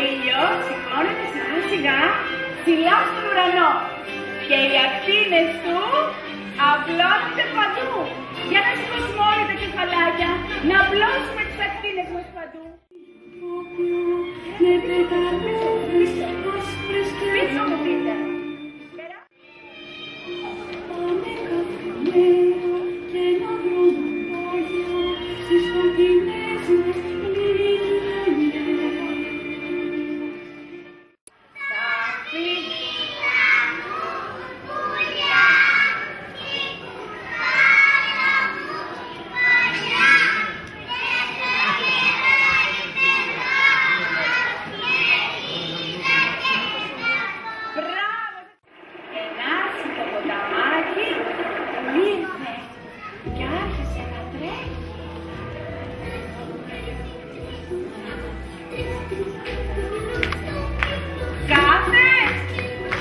ήλιος σηκώνεται σιγά σιγά ψηλά στον ουρανό και οι ακτίνες του απλώνονται παντού. Για να σηκώσουμε όλοι τα κεφαλάκια, να απλώσουμε τις ακτίνες μας παντού. Πίσω μου πείτε.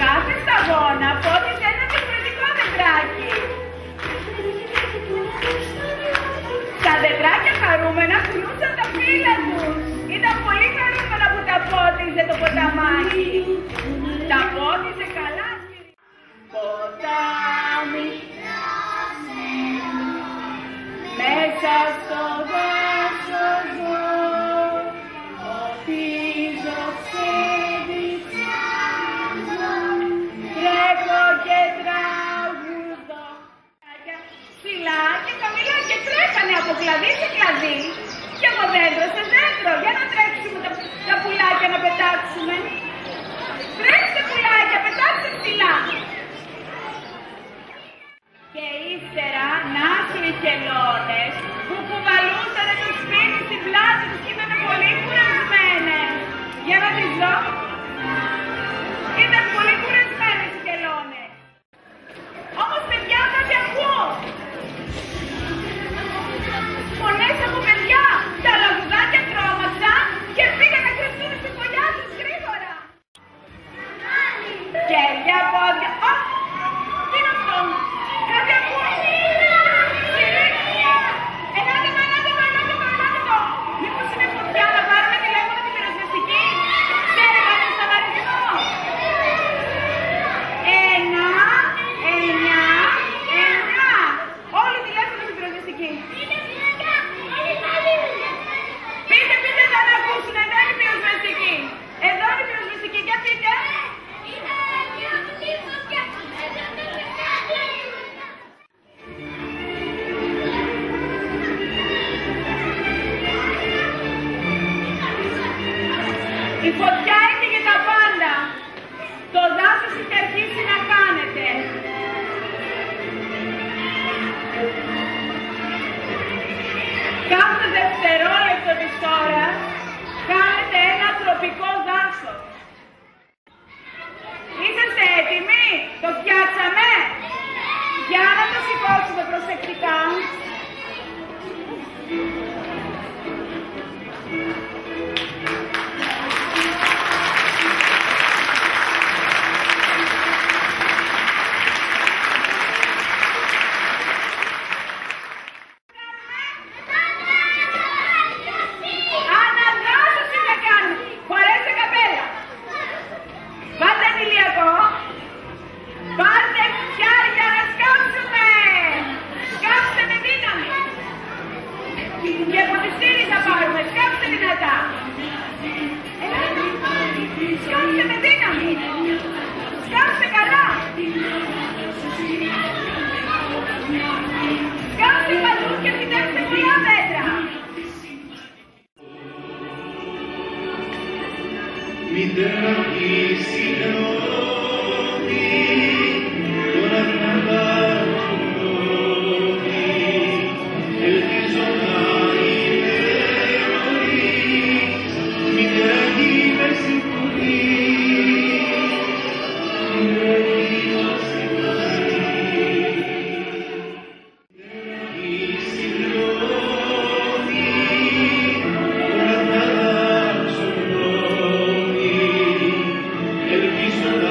Κάθε σταγόνα πότιζε ένα διαφορετικό δεντράκι. Τα δεντράκια χαρούμενα κουνούσαν τα φύλλα τους. Ήταν πολύ χαρούμενα που τα πότιζε το ποταμάκι. Τα πότιζε καλά. Ποτάμι μέσα στο δάσο ζω, ποτίζω ξεδιψάζω, τρέχω και τραγουδώ. Ψηλά και χαμηλά και τρέχανε από κλαδί σε κλαδί και από δέντρο σε δέντρο. Για να τρέξουμε τα πουλάκια να πετάξουμε. Τρέξτε πουλάκια, πετάξτε ψηλά. Και ύστερα να οι χελώνες που κουβαλούσανε το σπίτι στην πλάτη τους και ήταν πολύ κουρασμένες. Για να τις δω. Ήταν πολύ κουρασμένες οι χελώνες. Όμως παιδιά κάτι ακούω. Φωνές από παιδιά. Τα λαγουδάκια τρόμαξαν και πήγαν να κρυφτούν στη φωλιά τους γρήγορα. Χέρια, πόδια. Τι είναι αυτό. Κάτι ακούω. Μήπως είναι φωτιά, να πάρουμε τηλέφωνο την πυροσβεστική. Ξέρετε κάποιος τον αριθμό. 1-9-9. Όλοι τηλέφωνο την πυροσβεστική. Πείτε, δεν ακούσουν. Εδώ είναι η πυροσβεστική. Εδώ είναι η πυροσβεστική. Για πείτε. Η φωτιά έφυγε τα πάντα. Το δάσος είχε αρχίσει να χάνεται. Κάθε δευτερόλεπτο της ώρας χάνεται ένα τροπικό δάσος. Είσαστε έτοιμοι? Το φτιάξαμε? Για να το σηκώσουμε προσεκτικά. Πάρτε φτιάρια να σκάψουμε! Σκάψτε με δύναμη! Και ποτιστήρι θα πάρουμε, σκάψτε δυνατά! Σκάψτε με δύναμη! Σκάψτε καλά! Σκάψτε παντού και φυτέψτε πολλά μέτρα! Μητέρα η συγγνώμη, τώρα θα βάζω ελπίζω να είναι νωρίς, μητέρα γη με συγχωρείς, μητέρα γη με συγχωρείς. Μητέρα η συγγνώμη, τώρα θα βάζω ελπίζω να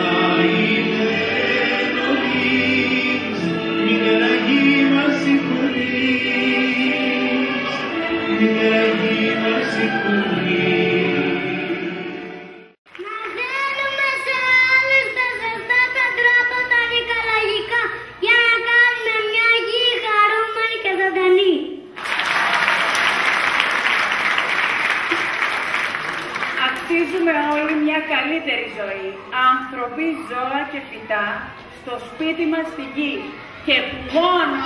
καλύτερη ζωή. Άνθρωποι, ζώα και φυτά στο σπίτι μας στη γη. Και μόνο